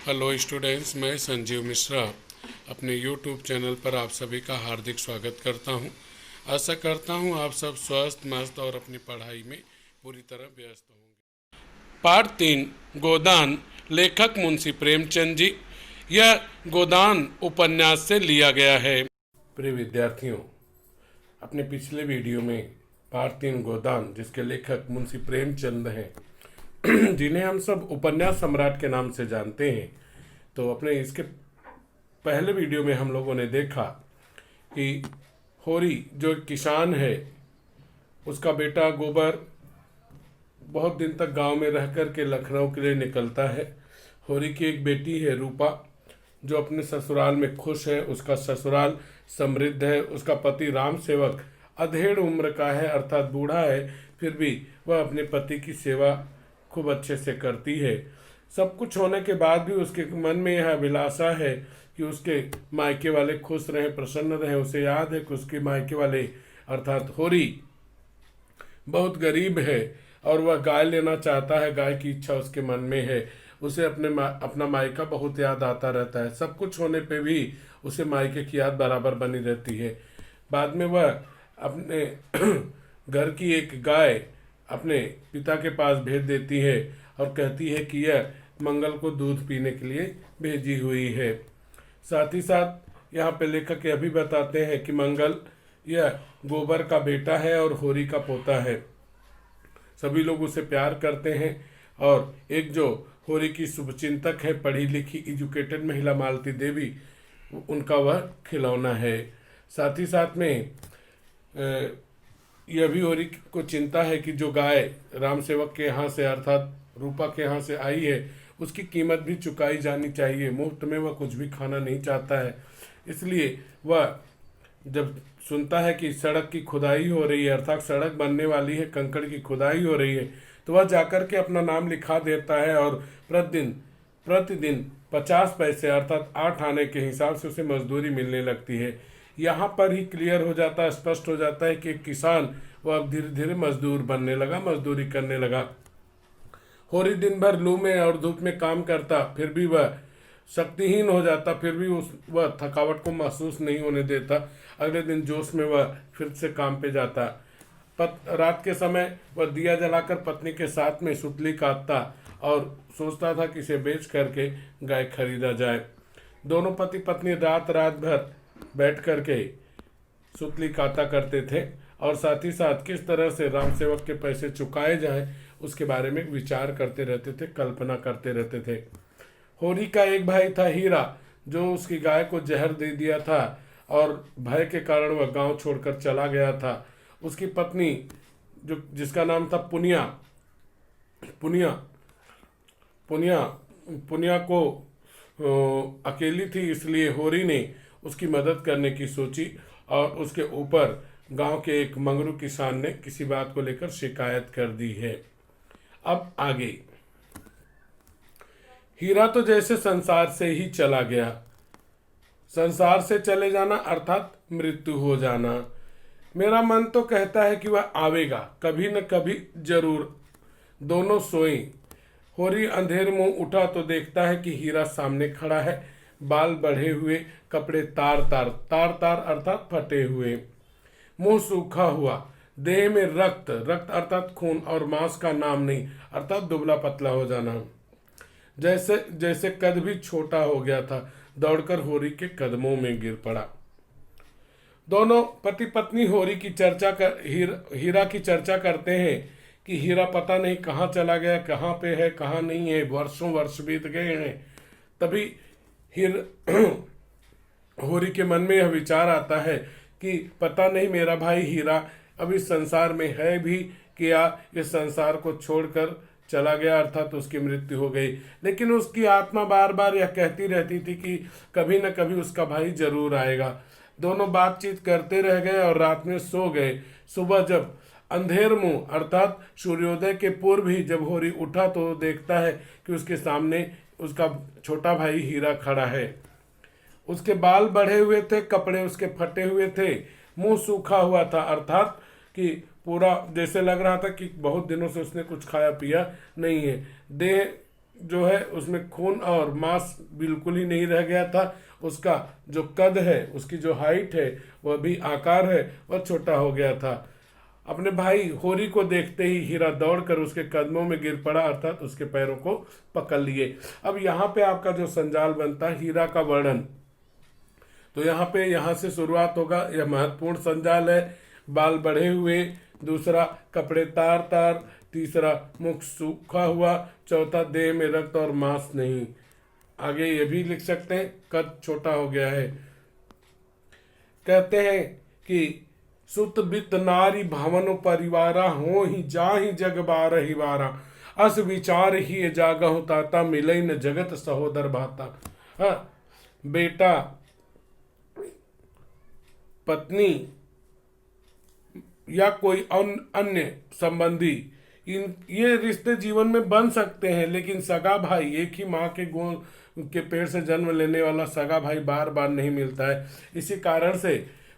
Hello students, मैं संजीव मिश्रा अपने YouTube channel पर आप सभी का हार्दिक स्वागत करता हूं। आशा करता हूं आप सब स्वस्थ मस्त और अपनी पढ़ाई में पूरी तरह व्यस्त होंगे। पार्ट 3 गोदान, लेखक मुंशी प्रेमचंद जी। यह गोदान उपन्यास से लिया गया है। प्रिय विद्यार्थियों, अपने पिछले वीडियो में पार्ट 3 गोदान, जिसके लेखक मुंशी प्रेमचंद हैं, जिन्हें हम सब उपन्यास सम्राट के नाम से जानते हैं, तो अपने इसके पहले वीडियो में हम लोगों ने देखा कि होरी जो एक किसान है, उसका बेटा गोबर बहुत दिन तक गांव में रह कर के लखनऊ के लिए निकलता है। होरी की एक बेटी है रूपा, जो अपने ससुराल में खुश है। उसका ससुराल समृद्ध है। उसका पति राम सेवक अधेड़ उम्र का है, अर्थात बूढ़ा है, फिर भी वह अपने पति की सेवा खूब अच्छे से करती है। सब कुछ होने के बाद भी उसके मन में यह अभिलाषा है कि उसके मायके वाले खुश रहें, प्रसन्न रहें। उसे याद है कि उसके मायके वाले अर्थात होरी बहुत गरीब है और वह गाय लेना चाहता है। गाय की इच्छा उसके मन में है। उसे अपना मायका बहुत याद आता रहता है। सब कुछ होने पे भी उसे मायके की याद बराबर बनी रहती है। बाद में वह अपने घर की एक गाय अपने पिता के पास भेज देती है और कहती है कि यह मंगल को दूध पीने के लिए भेजी हुई है। साथ ही साथ यहाँ पे लेखक यह भी बताते हैं कि मंगल यह गोबर का बेटा है और होरी का पोता है। सभी लोग उसे प्यार करते हैं और एक जो होरी की शुभचिंतक है, पढ़ी लिखी एजुकेटेड महिला मालती देवी, उनका वह खिलौना है। साथ ही साथ में यह भी होरी को चिंता है कि जो गाय राम सेवक के यहाँ से अर्थात रूपा के यहाँ से आई है, उसकी कीमत भी चुकाई जानी चाहिए। मुफ्त में वह कुछ भी खाना नहीं चाहता है। इसलिए वह जब सुनता है कि सड़क की खुदाई हो रही है, अर्थात सड़क बनने वाली है, कंकड़ की खुदाई हो रही है, तो वह जाकर के अपना नाम लिखा देता है और प्रतिदिन 50 पैसे अर्थात 8 आने के हिसाब से उसे मजदूरी मिलने लगती है। यहाँ पर ही क्लियर हो जाता है, स्पष्ट हो जाता है कि एक किसान वह अब धीरे धीरे मजदूर बनने लगा, मजदूरी करने लगा। होरी दिन भर लू में और धूप में काम करता, फिर भी वह शक्तिहीन हो जाता, फिर भी वह थकावट को महसूस नहीं होने देता। अगले दिन जोश में वह फिर से काम पे जाता। रात के समय वह दिया जलाकर पत्नी के साथ में सुतली काटता और सोचता था कि इसे बेच करके गाय खरीदा जाए। दोनों पति पत्नी रात भर बैठ करके सुतली काटा करते थे और साथ ही साथ किस तरह से राम सेवक के पैसे चुकाए जाएं उसके बारे में विचार करते रहते थे, कल्पना करते रहते थे। होरी का एक भाई था हीरा, जो उसकी गाय को जहर दे दिया था और भय के कारण वह गांव छोड़कर चला गया था। उसकी पत्नी जिसका नाम था पुनिया पुनिया को अकेली थी, इसलिए होरी ने उसकी मदद करने की सोची और उसके ऊपर गांव के एक मंगरू किसान ने किसी बात को लेकर शिकायत कर दी है। अब आगे, हीरा तो जैसे संसार से ही चला गया। संसार से चले जाना अर्थात मृत्यु हो जाना। मेरा मन तो कहता है कि वह आवेगा, कभी न कभी जरूर। दोनों सोए। होरी अंधेर मुंह उठा तो देखता है कि हीरा सामने खड़ा है, बाल बढ़े हुए, कपड़े तार तार अर्थात फटे हुए, मुंह सूखा हुआ, देह में रक्त अर्थात खून और मांस का नाम नहीं अर्थात दुबला पतला हो जाना। जैसे कद भी छोटा हो गया था। दौड़कर होरी के कदमों में गिर पड़ा। दोनों पति पत्नी होरी की हीरा की चर्चा करते हैं कि हीरा पता नहीं कहाँ चला गया, कहाँ पे है, कहाँ नहीं है। वर्षों वर्ष बीत गए हैं। तभी होरी के मन में यह विचार आता है कि पता नहीं मेरा भाई हीरा अब इस संसार में है भी क्या, इस संसार को छोड़कर चला गया अर्थात उसकी मृत्यु हो गई। लेकिन उसकी आत्मा बार बार यह कहती रहती थी कि कभी न कभी उसका भाई जरूर आएगा। दोनों बातचीत करते रह गए और रात में सो गए। सुबह जब अंधेर मुंह अर्थात सूर्योदय के पूर्व ही जब होरी उठा तो देखता है कि उसके सामने उसका छोटा भाई हीरा खड़ा है। उसके बाल बढ़े हुए थे, कपड़े उसके फटे हुए थे, मुंह सूखा हुआ था, अर्थात कि पूरा जैसे लग रहा था कि बहुत दिनों से उसने कुछ खाया पिया नहीं है। देह जो है उसमें खून और मांस बिल्कुल ही नहीं रह गया था। उसका जो कद है, उसकी जो हाइट है, वह भी आकार है, वह छोटा हो गया था। अपने भाई होरी को देखते ही हीरा दौड़कर उसके कदमों में गिर पड़ा, अर्थात उसके पैरों को पकड़ लिए। अब यहाँ पे आपका जो संजाल बनता है हीरा का वर्णन, तो यहाँ से शुरुआत होगा। यह महत्वपूर्ण संजाल है। बाल बढ़े हुए, दूसरा कपड़े तार तार, तीसरा मुख सूखा हुआ, चौथा देह में रक्त और मांस नहीं। आगे ये भी लिख सकते हैं कद छोटा हो गया है। कहते हैं कि सुत बित नारी भवन परिवारा हो ही जा ही जग बारही बारा, अस विचार ही जागहु ताता मिलई न जगत सहोदर भाता। हाँ, बेटा, पत्नी या कोई अन्य संबंधी, इन ये रिश्ते जीवन में बन सकते हैं, लेकिन सगा भाई, एक ही माँ के गोद के पेट से जन्म लेने वाला सगा भाई बार बार नहीं मिलता है। इसी कारण से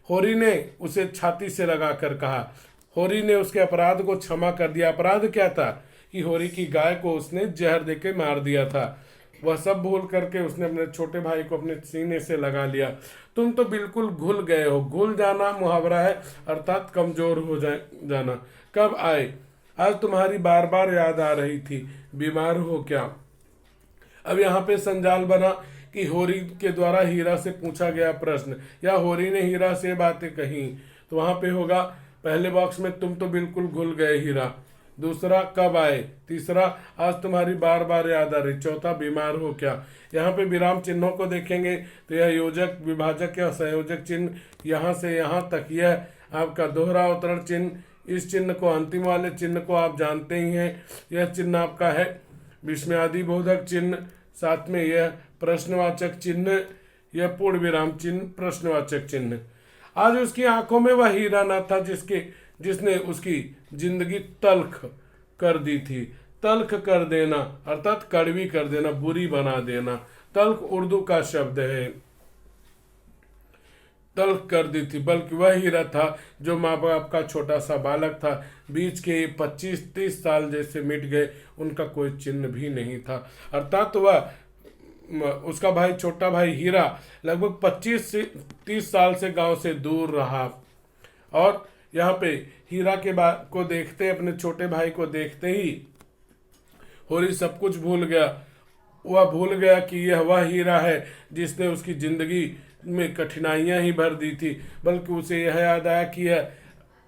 होरी ने उसे छाती से लगाकर कहा। होरी ने उसके अपराध को क्षमा कर दिया। अपराध क्या था कि होरी की गाय को उसने जहर देके मार दिया था। वह सब भूल करके उसने अपने छोटे भाई को अपने सीने से लगा लिया। तुम तो बिल्कुल घुल गए हो। घुल जाना मुहावरा है, अर्थात कमजोर हो जाना। कब आए? आज तुम्हारी बार बार याद आ रही थी। बीमार हो क्या? अब यहाँ पे संजाल बना कि होरी के द्वारा हीरा से पूछा गया प्रश्न, या होरी ने हीरा से बातें कही। तो वहां पे होगा पहले बॉक्स में तुम तो बिल्कुल घुल गए हीरा, दूसरा कब आए, तीसरा आज तुम्हारी बार बार याद आ रही, चौथा बीमार हो क्या। यहाँ पे विराम चिन्हों को देखेंगे तो यह योजक, विभाजक या संयोजक चिन्ह, यहाँ से यहाँ तक यह आपका दोहरा अवतरण चिन्ह। इस चिन्ह को, अंतिम वाले चिन्ह को आप जानते ही हैं। यह चिन्ह आपका है विस्मयादि बोधक चिन्ह, साथ में यह प्रश्नवाचक चिन्ह, यह पूर्ण विराम चिन्ह, प्रश्नवाचक चिन्ह। आज उसकी आंखों में वह हीरा न था जिसने उसकी जिंदगी तल्ख कर दी थी। तल्ख कर देना अर्थात कड़वी कर देना, बुरी बना देना। तल्ख उर्दू का शब्द है, तल्ख कर दी थी, बल्कि वह हीरा था जो माँ बाप का छोटा सा बालक था। बीच के 25-30 साल जैसे मिट गए, उनका कोई चिन्ह भी नहीं था। अर्थात वह, उसका भाई, छोटा भाई हीरा लगभग 25 से 30 साल से गांव से दूर रहा। और यहाँ पे हीरा के को देखते, अपने छोटे भाई को देखते ही होरी सब कुछ भूल गया। वह भूल गया कि यह वह हीरा है जिसने उसकी जिंदगी में कठिनाइयां ही भर दी थी, बल्कि उसे यह याद आया कि यह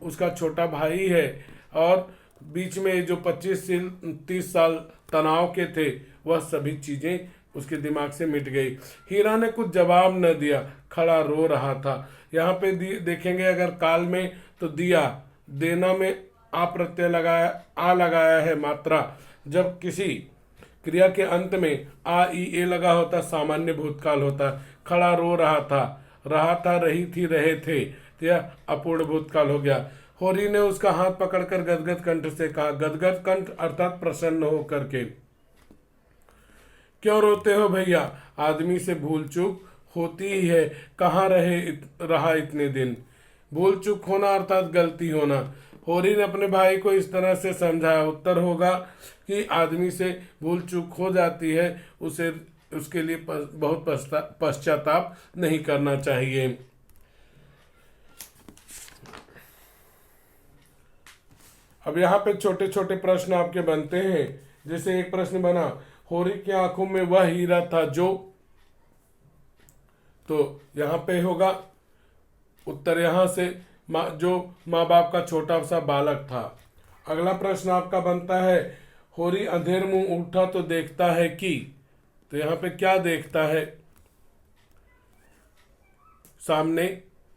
उसका छोटा भाई है। और बीच में जो 25 से 30 साल तनाव के थे, वह सभी चीजें उसके दिमाग से मिट गई। हीरा ने कुछ जवाब न दिया, खड़ा रो रहा था। यहाँ पे देखेंगे अगर काल में, तो दिया, देना में आ प्रत्यय लगाया है मात्रा। जब किसी क्रिया के अंत में आ ई ए लगा होता, सामान्य भूतकाल होता। खड़ा रो रहा था, रही थी, रहे थे, तो यह अपूर्ण भूतकाल हो गया। होरी ने उसका हाथ पकड़कर गदगद कंठ से कहा, गदगद कंठ अर्थात प्रसन्न हो करके, क्यों रोते हो भैया? आदमी से भूल चूक होती ही है, कहाँ रहा इतने दिन। भूल चूक होना अर्थात गलती होना। होरी ने अपने भाई को इस तरह से समझाया। उत्तर होगा कि आदमी से भूल चूक हो जाती है, उसके लिए बहुत पश्चाताप नहीं करना चाहिए। अब यहाँ पे छोटे छोटे प्रश्न आपके बनते हैं। जैसे एक प्रश्न बना, होरी की आंखों में वह हीरा था जो, तो यहाँ पे होगा उत्तर यहाँ से जो माँ बाप का छोटा सा बालक था। अगला प्रश्न आपका बनता है, होरी अंधेर मुंह उठा तो देखता है कि, तो यहाँ पे क्या देखता है? सामने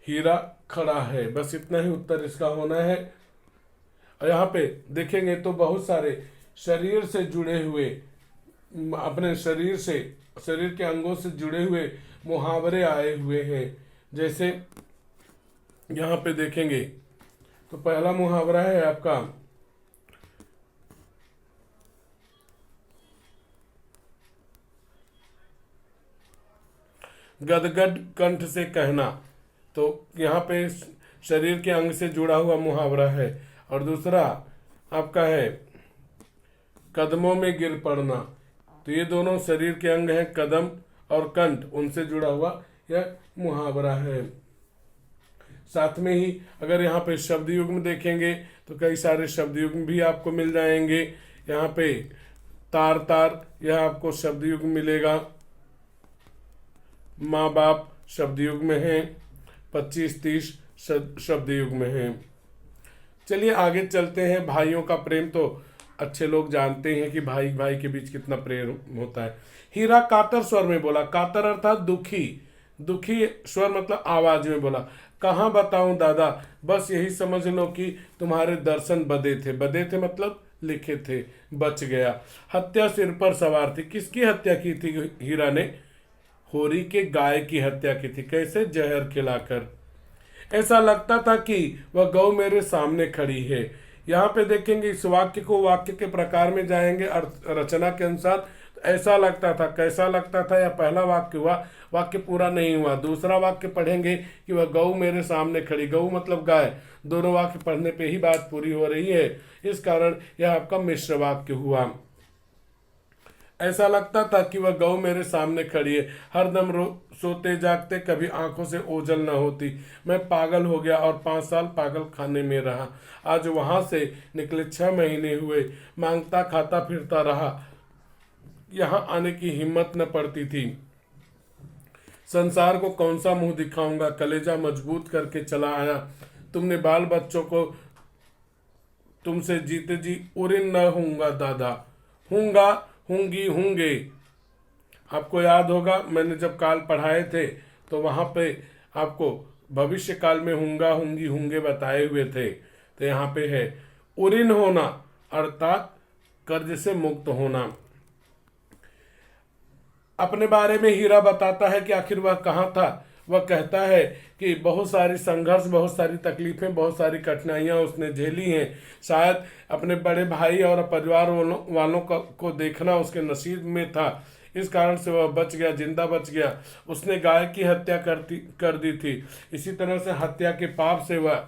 हीरा खड़ा है। बस इतना ही उत्तर इसका होना है। और यहाँ पे देखेंगे तो बहुत सारे शरीर से जुड़े हुए, अपने शरीर के अंगों से जुड़े हुए मुहावरे आए हुए हैं। जैसे यहाँ पे देखेंगे तो पहला मुहावरा है आपका, गदगद कंठ से कहना। तो यहाँ पे शरीर के अंग से जुड़ा हुआ मुहावरा है। और दूसरा आपका है कदमों में गिर पड़ना। तो ये दोनों शरीर के अंग हैं, कदम और कंठ, उनसे जुड़ा हुआ यह मुहावरा है। साथ में ही अगर यहाँ पे शब्द युग्म देखेंगे तो कई सारे शब्द युग्म भी आपको मिल जाएंगे। यहाँ पे तार तार यह आपको शब्द युग्म मिलेगा। माँ बाप शब्द युग्म है। 25-30 शब्द युग्म है। चलिए आगे चलते हैं। भाइयों का प्रेम तो अच्छे लोग जानते हैं कि भाई भाई के बीच कितना प्रेम होता है। हीरा कातर स्वर में बोला। कातर अर्थात दुखी, दुखी स्वर मतलब आवाज में बोला। कहाँ बताऊं दादा, बस यही समझ लो कि तुम्हारे दर्शन बदे थे। बदे थे मतलब लिखे थे, बच गया। हत्या सिर पर सवार थी। किसकी हत्या की थी हीरा ने? होरी के गाय की हत्या की थी। कैसे? जहर खिलाकर। ऐसा लगता था कि वह गौ मेरे सामने खड़ी है। यहाँ पे देखेंगे इस वाक्य को, वाक्य के प्रकार में जाएंगे रचना के अनुसार। ऐसा लगता था, कैसा लगता था, या पहला वाक्य हुआ, वाक्य पूरा नहीं हुआ। दूसरा वाक्य पढ़ेंगे कि वह गौ मेरे सामने खड़ी। गौ मतलब गाय। दोनों वाक्य पढ़ने पे ही बात पूरी हो रही है, इस कारण यह आपका मिश्र वाक्य हुआ। ऐसा लगता था कि वह गौ मेरे सामने खड़ी है। हरदम सोते जागते, कभी आंखों से ओझल न होती। मैं पागल हो गया और 5 साल पागल खाने में रहा। आज वहां से निकले 6 महीने हुए। मांगता खाता फिरता रहा, यहाँ आने की हिम्मत न पड़ती थी। संसार को कौन सा मुंह दिखाऊंगा। कलेजा मजबूत करके चला आया। तुमने बाल बच्चों को तुमसे जीते जी उरिन न होऊंगा दादा। हूंगा, होंगी, होंगे। आपको याद होगा मैंने जब काल पढ़ाए थे तो वहां पे आपको भविष्य काल में हूंगा, होंगी, होंगे बताए हुए थे। तो यहाँ पे है उरिन होना अर्थात कर्ज से मुक्त होना। अपने बारे में हीरा बताता है कि आखिर वह कहाँ था। वह कहता है कि बहुत सारी संघर्ष, बहुत सारी तकलीफें, बहुत सारी कठिनाइयां उसने झेली हैं। शायद अपने बड़े भाई और परिवार वालों को देखना उसके नसीब में था, इस कारण से वह बच गया, जिंदा बच गया। उसने गाय की हत्या कर दी थी। इसी तरह से हत्या के पाप से वह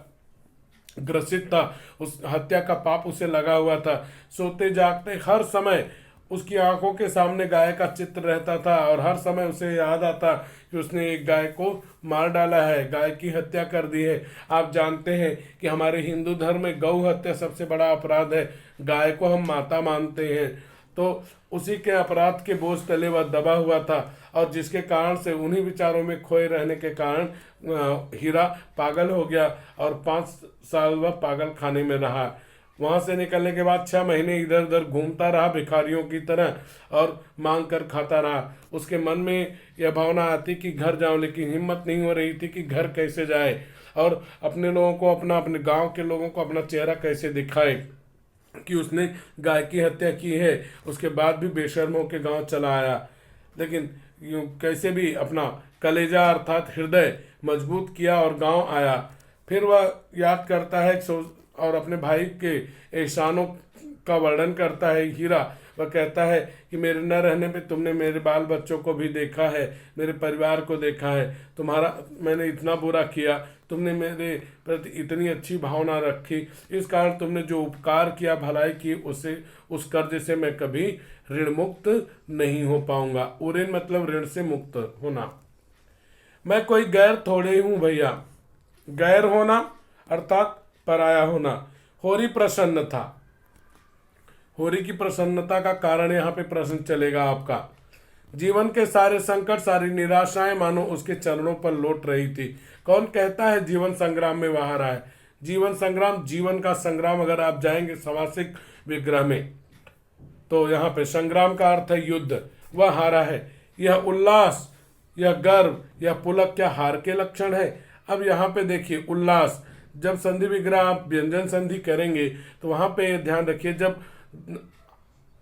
ग्रसित था। उस हत्या का पाप उसे लगा हुआ था। सोते जागते हर समय उसकी आंखों के सामने गाय का चित्र रहता था और हर समय उसे याद आता कि उसने एक गाय को मार डाला है, गाय की हत्या कर दी है। आप जानते हैं कि हमारे हिंदू धर्म में गौ हत्या सबसे बड़ा अपराध है। गाय को हम माता मानते हैं। तो उसी के अपराध के बोझ तले वह दबा हुआ था और जिसके कारण से उन्हीं विचारों में खोए रहने के कारण हीरा पागल हो गया और 5 साल वह पागल खाने में रहा। वहां से निकलने के बाद 6 महीने इधर उधर घूमता रहा भिखारियों की तरह और मांग कर खाता रहा। उसके मन में यह भावना आती कि घर जाऊं, लेकिन हिम्मत नहीं हो रही थी कि घर कैसे जाए और अपने लोगों को, अपने गांव के लोगों को अपना चेहरा कैसे दिखाए कि उसने गाय की हत्या की है। उसके बाद भी बेशर्म होकर गांव चला आया, लेकिन यूं कैसे भी अपना कलेजा अर्थात हृदय मजबूत किया और गांव आया। फिर वह याद करता है और अपने भाई के एहसानों का वर्णन करता है हीरा। वह कहता है कि मेरे न रहने पे तुमने मेरे बाल बच्चों को भी देखा है, मेरे परिवार को देखा है। तुम्हारा मैंने इतना बुरा किया, तुमने मेरे प्रति इतनी अच्छी भावना रखी, इस कारण तुमने जो उपकार किया, भलाई की, उस कर्ज से मैं कभी ऋण मुक्त नहीं हो पाऊंगा। उऋण मतलब ऋण से मुक्त होना। मैं कोई गैर थोड़े हूं भैया। गैर होना अर्थात पराया होना। होरी प्रसन्न था। होरी की प्रसन्नता का कारण यहाँ पे प्रश्न चलेगा आपका। जीवन के सारे संकट, सारी निराशाएं मानो उसके चरणों पर लौट रही थी। कौन कहता है जीवन संग्राम में वह हारा है? जीवन संग्राम, जीवन का संग्राम अगर आप जाएंगे समासिक विग्रह में तो यहाँ पे संग्राम का अर्थ है युद्ध। वह हारा है। यह उल्लास, यह गर्व, यह पुलक क्या हार के लक्षण है? अब यहाँ पे देखिए उल्लास, जब संधि विग्रह आप व्यंजन संधि करेंगे तो वहां पे ध्यान रखिए, जब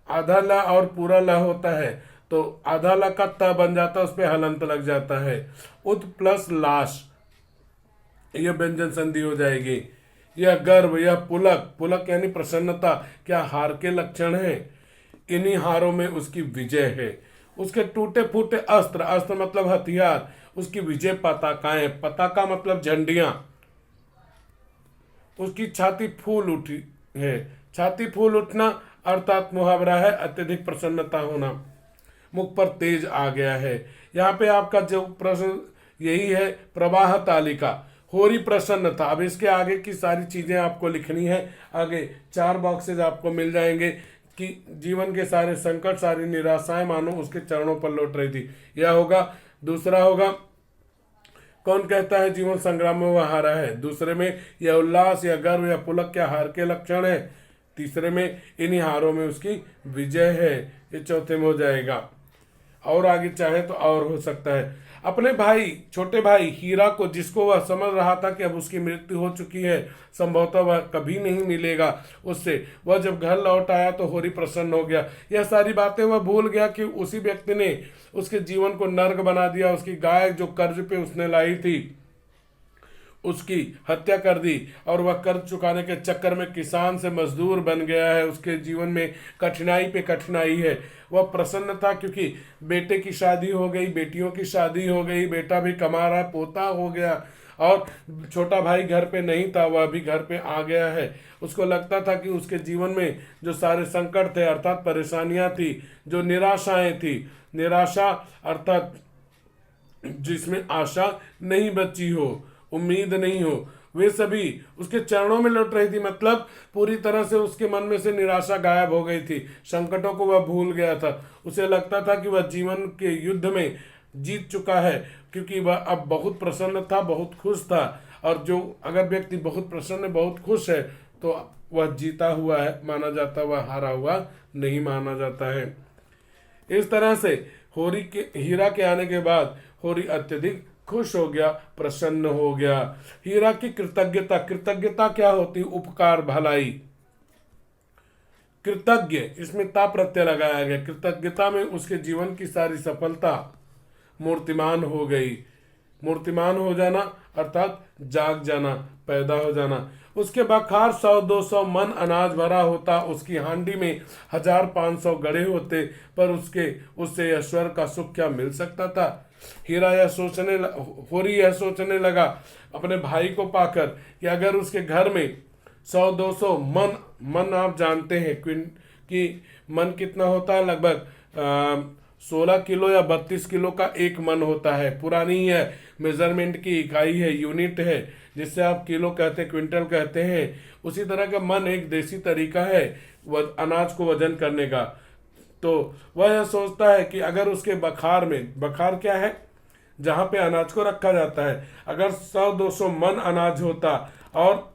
आधा ला और पूरा ला होता है तो आधा ला का त बन जाता है, उस पर हलंत लग जाता है। उत प्लस लाश, यह व्यंजन संधि हो जाएगी। यह गर्व, यह पुलक, पुलक यानी प्रसन्नता क्या हार के लक्षण है? इन्हीं हारों में उसकी विजय है। उसके टूटे फूटे अस्त्र, अस्त्र मतलब हथियार, उसकी विजय पताकाएं, पताका मतलब झंडियां। उसकी छाती फूल उठी है। छाती फूल उठना अर्थात मुहावरा है अत्यधिक प्रसन्नता होना। मुख पर तेज आ गया है। यहाँ पे आपका जो प्रश्न यही है, प्रवाह तालिका। होरी प्रसन्न था। अब इसके आगे की सारी चीजें आपको लिखनी है। आगे 4 बॉक्सेज आपको मिल जाएंगे कि जीवन के सारे संकट, सारी निराशाएं मानो उसके चरणों पर लौट रही थी, यह होगा। दूसरा होगा, कौन कहता है जीवन संग्राम में वह हारा है। दूसरे में, यह उल्लास या गर्व या पुलक क्या हार के लक्षण है। तीसरे में, इन्हीं हारों में उसकी विजय है। ये चौथे में हो जाएगा। और आगे चाहे तो और हो सकता है। अपने भाई, छोटे भाई हीरा को, जिसको वह समझ रहा था कि अब उसकी मृत्यु हो चुकी है, संभवतः वह कभी नहीं मिलेगा उससे, वह जब घर लौट आया तो होरी प्रसन्न हो गया। यह सारी बातें वह भूल गया कि उसी व्यक्ति ने उसके जीवन को नर्क बना दिया। उसकी गाय जो कर्ज पे उसने लाई थी, उसकी हत्या कर दी, और वह कर्ज चुकाने के चक्कर में किसान से मजदूर बन गया है। उसके जीवन में कठिनाई पे कठिनाई है। वह प्रसन्न था क्योंकि बेटे की शादी हो गई, बेटियों की शादी हो गई, बेटा भी कमा रहा, पोता हो गया, और छोटा भाई घर पे नहीं था, वह भी घर पे आ गया है। उसको लगता था कि उसके जीवन में जो सारे संकट थे, अर्थात परेशानियां थी, जो निराशाएं थी, निराशा अर्थात जिसमें आशा नहीं बची हो, उम्मीद नहीं हो, वे सभी उसके चरणों में लौट रही थी। मतलब पूरी तरह से उसके मन में से निराशा गायब हो गई थी। संकटों को वह भूल गया था। उसे लगता था कि वह जीवन के युद्ध में जीत चुका है, क्योंकि वह अब बहुत प्रसन्न था, बहुत खुश था। और जो अगर व्यक्ति बहुत प्रसन्न, बहुत खुश है, तो वह जीता हुआ है माना जाता, वह हारा हुआ नहीं माना जाता है। इस तरह से हीरा के आने के बाद होरी अत्यधिक खुश हो गया, प्रसन्न हो गया। हीरा की कृतज्ञता, कृतज्ञता क्या होती? उपकार, भलाई। कृतज्ञ, इसमें ता प्रत्यय लगाया गया। कृतज्ञता में उसके जीवन की सारी सफलता मूर्तिमान हो गई। मूर्तिमान हो जाना अर्थात जाग जाना, पैदा हो जाना। उसके बखार 100-200 मन अनाज भरा होता, उसकी हांडी में 1500 गड़े होते, पर उससे ईश्वर का सुख क्या मिल सकता था? होरी यह सोचने लगा अपने भाई को पाकर कि अगर उसके घर में 100-200 मन आप जानते हैं कि मन कितना होता है, लगभग 16 किलो या 32 किलो का एक मन होता है। पुरानी है, मेजरमेंट की इकाई है, यूनिट है, जिससे आप किलो कहते हैं, क्विंटल कहते हैं। उसी तरह का मन एक देसी तरीका है अनाज को वजन करने का। तो वह यह सोचता है कि अगर उसके बखार में, बखार क्या है? जहां पे अनाज को रखा जाता है, अगर 100-200 मन अनाज होता और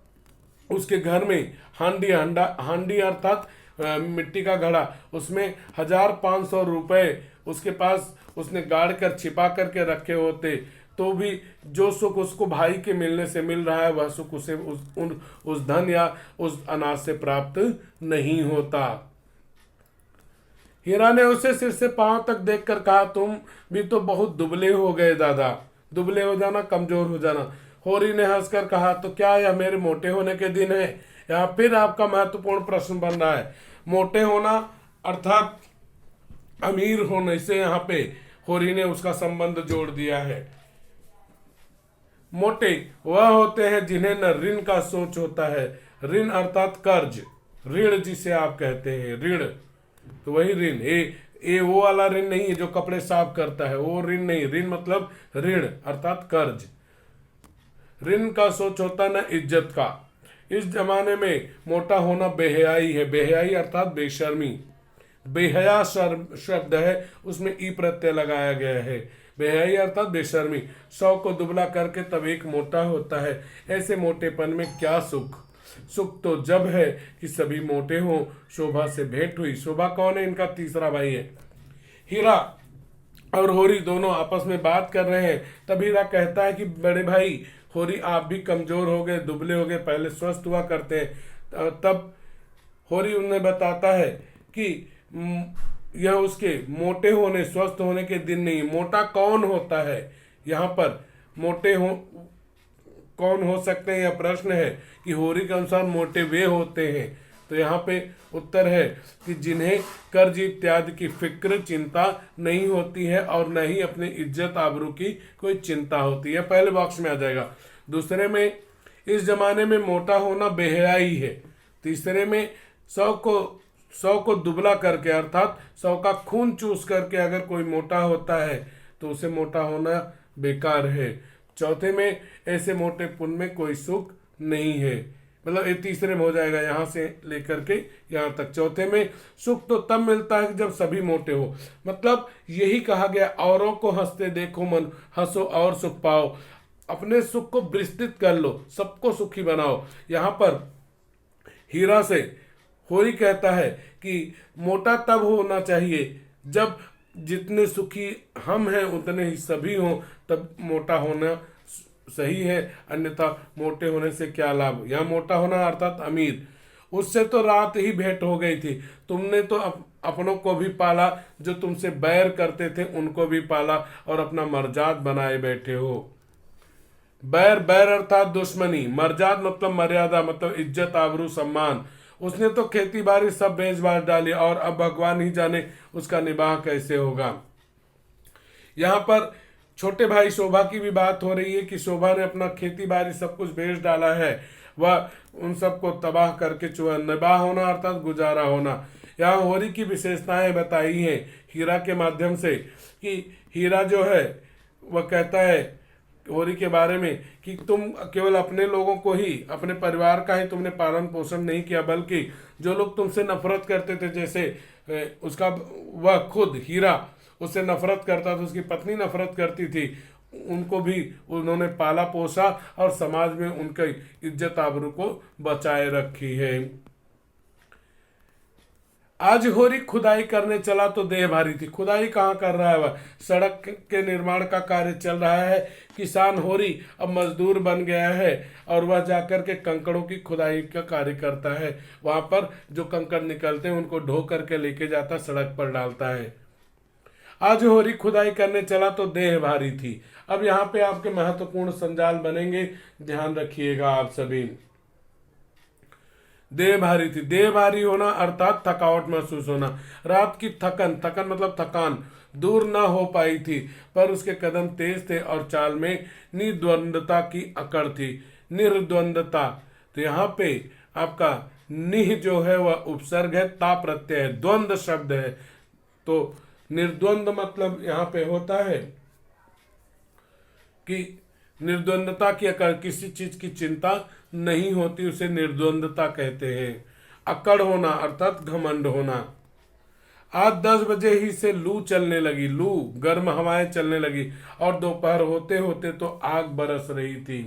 उसके घर में हांडी अर्थात मिट्टी का घड़ा, उसमें 1500 रुपए उसके पास उसने गाड़ कर छिपा करके रखे होते, तो भी जो सुख उसको भाई के मिलने से मिल रहा है, वह सुख उसे उस धन या उस अनाज से प्राप्त नहीं होता। हीरा ने उसे सिर से पांव तक देखकर कहा, तुम भी तो बहुत दुबले हो गए दादा। दुबले हो जाना, कमजोर हो जाना। होरी ने हंसकर कहा, तो क्या यह मेरे मोटे होने के दिन है? यहाँ फिर आपका महत्वपूर्ण प्रश्न बन रहा है। मोटे होना अर्थात अमीर होने से यहाँ पे होरी ने उसका संबंध जोड़ दिया है। मोटे वह होते हैं जिन्हें न ऋण का सोच होता है। ऋण अर्थात कर्ज, ऋण जिसे आप कहते हैं, ऋण, तो वही ऋण। ये वो वाला ऋण नहीं है जो कपड़े साफ करता है, वो ऋण नहीं। ऋण मतलब ऋण अर्थात कर्ज। ऋण का सोच होता न इज्जत का। इस जमाने में मोटा होना बेहयाई है। बेहयाई अर्थात बेशर्मी। बेहया शब्द है, उसमें ई प्रत्यय लगाया गया है। बेहयाई अर्थात बेशर्मी। 100 को दुबला करके तब एक मोटा होता है। ऐसे मोटेपन में क्या सुख? सुख तो जब है कि सभी मोटे हों। शोभा से भेंट हुई। शोभा कौन है? इनका तीसरा भाई है। हीरा और होरी दोनों आपस में बात कर रहे हैं। तब हीरा कहता है कि बड़े भाई होरी, आप भी कमजोर हो गए, दुबले हो गए, पहले स्वस्थ हुआ करते हैं। तब होरी उन्हें बताता है कि यह उसके मोटे होने, स्वस्थ होने के दिन नहीं। मोटा कौन होता है? यहाँ पर मोटे कौन हो सकते हैं, यह प्रश्न है। कि होरी के अनुसार मोटे वे होते हैं। तो यहाँ पे उत्तर है कि जिन्हें कर्ज इत्यादि की फिक्र, चिंता नहीं होती है और न ही अपनी इज्जत आबरू की कोई चिंता होती है। पहले बॉक्स में आ जाएगा। दूसरे में, इस जमाने में मोटा होना बेहयाई है। तीसरे में, 100 को 100 को दुबला करके अर्थात 100 का खून चूस करके अगर कोई मोटा होता है तो उसे मोटा होना बेकार है। चौथे में ऐसे मोटे पुन में कोई सुख नहीं है। मतलब ये तीसरे में हो जाएगा, यहाँ से लेकर के यहाँ तक। चौथे में सुख तो तब मिलता है जब सभी मोटे हो। मतलब यही कहा गया, औरों को हंसते देखो मन, हंसो और सुख पाओ। अपने सुख को विस्तृत कर लो, सबको सुखी बनाओ। यहाँ पर हीरा से होरी कहता है कि मोटा तब होना चाहिए जब जितने सुखी हम हैं उतने ही सभी हों, तब मोटा होना सही है, अन्यथा मोटे होने से क्या लाभ। यहाँ मोटा होना अर्थात अमीर। उससे तो रात ही भेंट हो गई थी, तुमने तो अपनों को भी पाला, जो तुमसे बैर करते थे उनको भी पाला और अपना मर्जाद बनाए बैठे हो। बैर, बैर अर्थात दुश्मनी, मर्जाद मतलब मर्यादा, मतलब इज्जत आबरू सम्मान। उसने तो खेती बाड़ी सब बेच बाच डाली और अब भगवान ही जाने उसका निबाह कैसे होगा। यहाँ पर छोटे भाई शोभा की भी बात हो रही है कि शोभा ने अपना खेती बाड़ी सब कुछ बेच डाला है, वह उन सबको तबाह करके चुहा। निबाह होना अर्थात गुजारा होना। यहाँ होरी की विशेषताएं बताई हैं हीरा के माध्यम से कि हीरा जो है वह कहता है होरी के बारे में कि तुम केवल अपने लोगों को ही, अपने परिवार का ही तुमने पालन पोषण नहीं किया, बल्कि जो लोग तुमसे नफरत करते थे, जैसे उसका वह खुद हीरा उससे नफरत करता था, उसकी पत्नी नफरत करती थी, उनको भी उन्होंने पाला पोसा और समाज में उनकी इज्जत आबरू को बचाए रखी है। आज होरी खुदाई करने चला तो देह भारी थी। खुदाई कहाँ कर रहा है वह? सड़क के निर्माण का कार्य चल रहा है। किसान होरी अब मजदूर बन गया है और वह जाकर के कंकड़ों की खुदाई का कार्य करता है। वहां पर जो कंकड़ निकलते हैं उनको ढो करके लेके जाता, सड़क पर डालता है। आज होरी खुदाई करने चला तो देह भारी थी। अब यहाँ पे आपके महत्वपूर्ण संजाल बनेंगे, ध्यान रखिएगा आप सभी। देह भारी थी, देह भारी होना अर्थात थकावट महसूस होना। रात की थकन, थकन मतलब थकान दूर न हो पाई थी, पर उसके कदम तेज थे और चाल में निर्द्वंदता की अकड़ थी। निर्द्वंदता, तो यहाँ पे आपका निह जो है वह उपसर्ग है, ता प्रत्यय है, द्वंद शब्द है। तो निर्द्वंद मतलब यहाँ पे होता है कि निर्द्वंदता की अकड़, किसी चीज की चिंता नहीं होती, उसे निर्द्वंदता कहते हैं। अकड़ होना अर्थात घमंड होना। आज 10 बजे ही से लू चलने लगी, लू गर्म हवाएं चलने लगी और दोपहर होते होते तो आग बरस रही थी।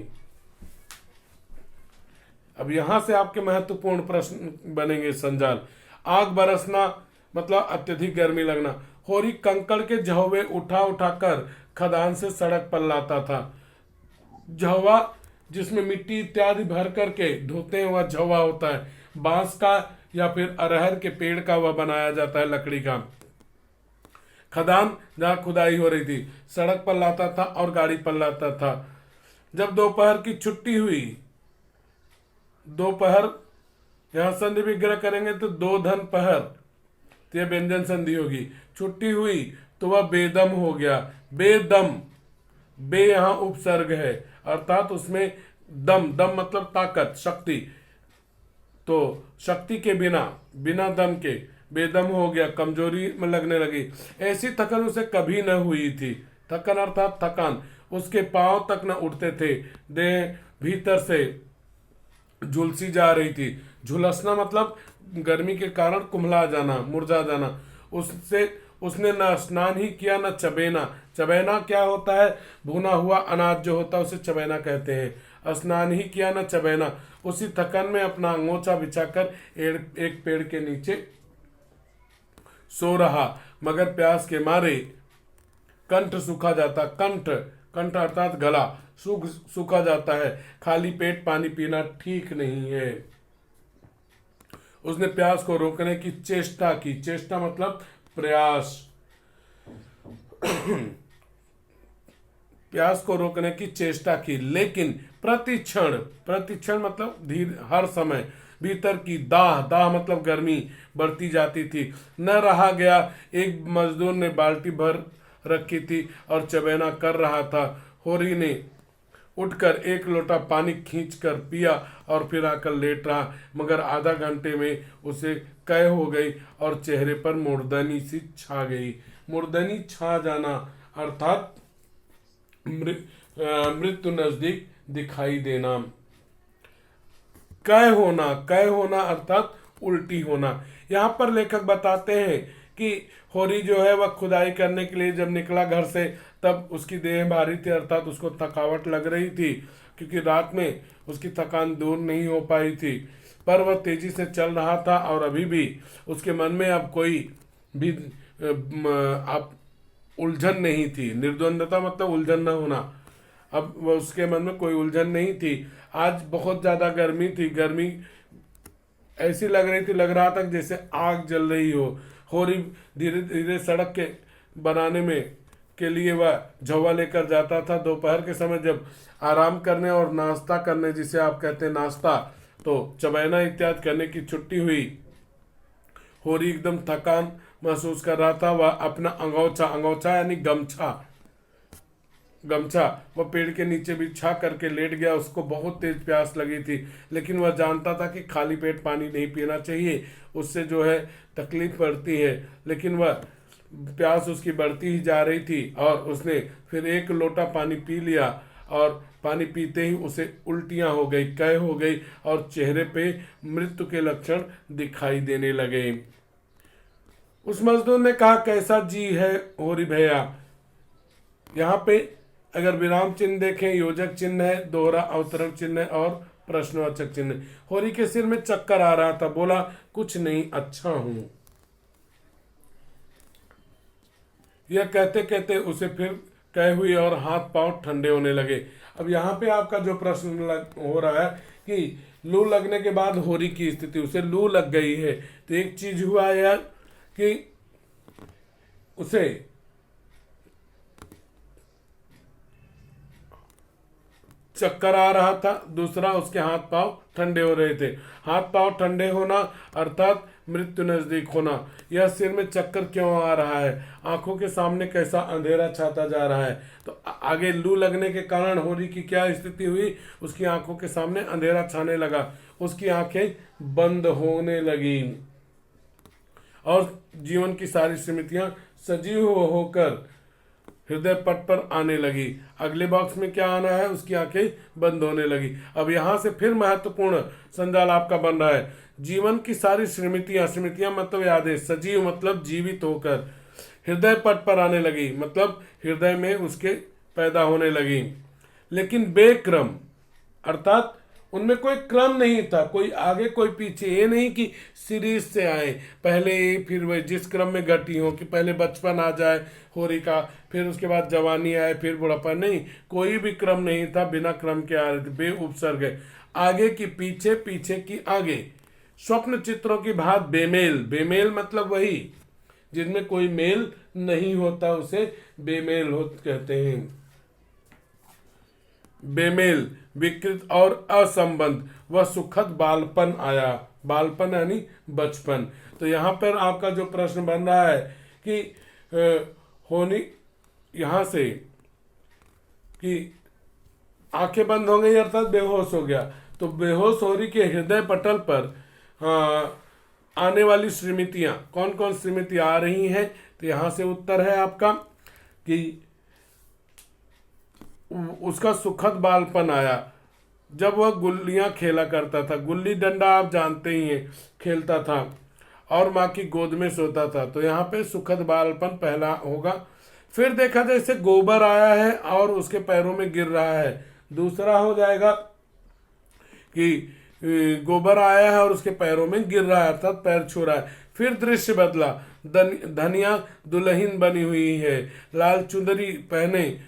अब यहां से आपके महत्वपूर्ण प्रश्न बनेंगे संजाल। आग बरसना मतलब अत्यधिक गर्मी लगना। होरी कंकड़ के झव्वे उठा उठाकर खदान से सड़क पर लाता था। झव्वा जिसमें मिट्टी इत्यादि भर करके ढोते हैं वह झव्वा होता है। बांस का या फिर अरहर के पेड़ का वह बनाया जाता है, लकड़ी का। खदान जहाँ खुदाई हो रही थी, सड़क पर लाता था और गाड़ी पर लाता था। जब दोपहर की छुट्टी हुई, दोपहर यहाँ संधि विग्रह करेंगे तो दो धन पहर, तो यह व्यंजन संधि होगी। छुट्टी हुई तो वह बेदम हो गया। बेदम, बे यहाँ उपसर्ग है अर्थात उसमें दम, दम मतलब ताकत, शक्ति। तो शक्ति के बिना, बिना दम के बेदम हो गया, कमजोरी में लगने लगी। ऐसी थकन उसे कभी न हुई थी। थकन अर्थात थकान, उसके पांव तक न उठते थे, देह भीतर से झुलसी जा रही थी। झुलसना मतलब गर्मी के कारण कुम्हला जाना, मुरझा जाना। उसने न स्नान ही किया न चबेना। चबेना क्या होता है? भुना हुआ अनाज जो होता है उसे चबेना कहते हैं। स्नान ही किया न चबेना। उसी थकन में अपना अंगोछा बिछाकर एक पेड़ के नीचे सो रहा, मगर प्यास के मारे कंठ सूखा जाता। कंठ, कंठ अर्थात गला सूखा जाता है। खाली पेट पानी पीना ठीक नहीं है। उसने प्यास को रोकने की चेष्टा की। चेष्टा मतलब प्रयास। प्यास को रोकने की चेष्टा की, लेकिन प्रतिक्षण, प्रतिक्षण मतलब धीर, हर समय भीतर की दाह, दाह मतलब गर्मी बढ़ती जाती थी। न रहा गया। एक मजदूर ने बाल्टी भर रखी थी और चबेना कर रहा था। होरी ने उठकर एक लोटा पानी खींचकर पिया और फिर आकर लेट रहा, मगर आधा घंटे में उसे कै हो गई और चेहरे पर मुर्दनी सी छा गई। मुर्दनी छा जाना अर्थात मृत्यु नजदीक दिखाई देना। कै होना अर्थात उल्टी होना। यहाँ पर लेखक बताते हैं कि होरी जो है वह खुदाई करने के लिए जब निकला घर से, तब उसकी देह भारी थी, अर्थात उसको थकावट लग रही थी, क्योंकि रात में उसकी थकान दूर नहीं हो पाई थी। पर वह तेजी से चल रहा था और अभी भी उसके मन में अब कोई भी अब उलझन नहीं थी। निर्द्वंदता मतलब उलझन न होना। अब वह उसके मन में कोई उलझन नहीं थी। आज बहुत ज्यादा गर्मी थी। गर्मी ऐसी लग रही थी, लग रहा था जैसे आग जल रही हो। होरी धीरे धीरे सड़क के बनाने में के लिए वह झव्वा लेकर जाता था। दोपहर के समय जब आराम करने और नाश्ता करने, जिसे आप कहते हैं नाश्ता, तो चबैना इत्यादि करने की छुट्टी हुई, होरी एकदम थकान महसूस कर रहा था। वह अपना अंगोछा यानी गमछा वह पेड़ के नीचे बिछा करके लेट गया। उसको बहुत तेज प्यास लगी थी, लेकिन वह जानता था कि खाली पेट पानी नहीं पीना चाहिए, उससे जो है तकलीफ पड़ती है। लेकिन वह प्यास उसकी बढ़ती ही जा रही थी और उसने फिर एक लोटा पानी पी लिया और पानी पीते ही उसे उल्टियां हो गई, कै हो गई और चेहरे पे मृत्यु के लक्षण दिखाई देने लगे। उस मजदूर ने कहा, कैसा जी है होरी भैया। यहाँ पे अगर विराम चिन्ह देखें, योजक चिन्ह है, दोहरा अवतरण चिन्ह है और प्रश्नवाचक चिन्ह। होरी के सिर में चक्कर आ रहा था, बोला कुछ नहीं, अच्छा हूं। यह कहते कहते उसे फिर कै हुई और हाथ पांव ठंडे होने लगे। अब यहाँ पे आपका जो प्रश्न हो रहा है कि लू लगने के बाद होरी की स्थिति, उसे लू लग गई है, तो एक चीज हुआ यार कि उसे चक्कर आ रहा था, दूसरा उसके हाथ पांव ठंडे हो रहे थे। हाथ पांव ठंडे होना अर्थात मृत्यु नजदीक होना। यह सिर में चक्कर क्यों आ रहा है, आंखों के सामने कैसा अंधेरा छाता जा रहा है, तो आगे लू लगने के कारण होरी की क्या स्थिति हुई, उसकी आंखों के सामने अंधेरा छाने लगा, उसकी आंखें बंद होने लगी और जीवन की सारी स्मृतियां सजीव होकर हृदय पट पर आने लगी। अगले बॉक्स में क्या आना है, उसकी आंखें बंद होने लगी। अब यहां से फिर महत्वपूर्ण संजाल आपका बन रहा है। जीवन की सारी स्मृतियां मतलब यादें, सजीव मतलब जीवित होकर हृदय पट पर आने लगी, मतलब हृदय में उसके पैदा होने लगी, लेकिन बेक्रम, अर्थात उनमें कोई क्रम नहीं था, कोई आगे कोई पीछे। ये नहीं कि सीरीज से आए, पहले फिर वह जिस क्रम में घटी हो कि पहले बचपन आ जाए होरी का, फिर उसके बाद जवानी आए, फिर बुढ़ापा, नहीं, कोई भी क्रम नहीं था, बिना क्रम के आ रहे थे, बे उपसर्ग है, आगे की पीछे, पीछे की आगे। स्वप्न चित्रों की भात बेमेल, बेमेल मतलब वही जिनमें कोई मेल नहीं होता, उसे बेमेल कहते हैं। बेमेल, विकृत और असंबंध, वह सुखद बालपन आया, बालपन यानी बचपन। तो यहाँ पर आपका जो प्रश्न बन रहा है कि होनी यहाँ से कि आंखें बंद हो गई अर्थात बेहोश हो गया, तो बेहोश होरी के हृदय पटल पर आने वाली स्मृतियां, कौन कौन स्मृतियां आ रही हैं, तो यहाँ से उत्तर है आपका कि उसका सुखद बालपन आया जब वह गुल्लियां खेला करता था। गुल्ली डंडा आप जानते ही हैं, खेलता था और माँ की गोद में सोता था, तो यहाँ पे सुखद बालपन पहला होगा। फिर देखा जैसे गोबर आया है और उसके पैरों में गिर रहा है, दूसरा हो जाएगा कि गोबर आया है और उसके पैरों में गिर रहा है अर्थात पैर छू रहा है। फिर दृश्य बदला, धनिया दुल्हन बनी हुई है, लाल चुंदरी पहने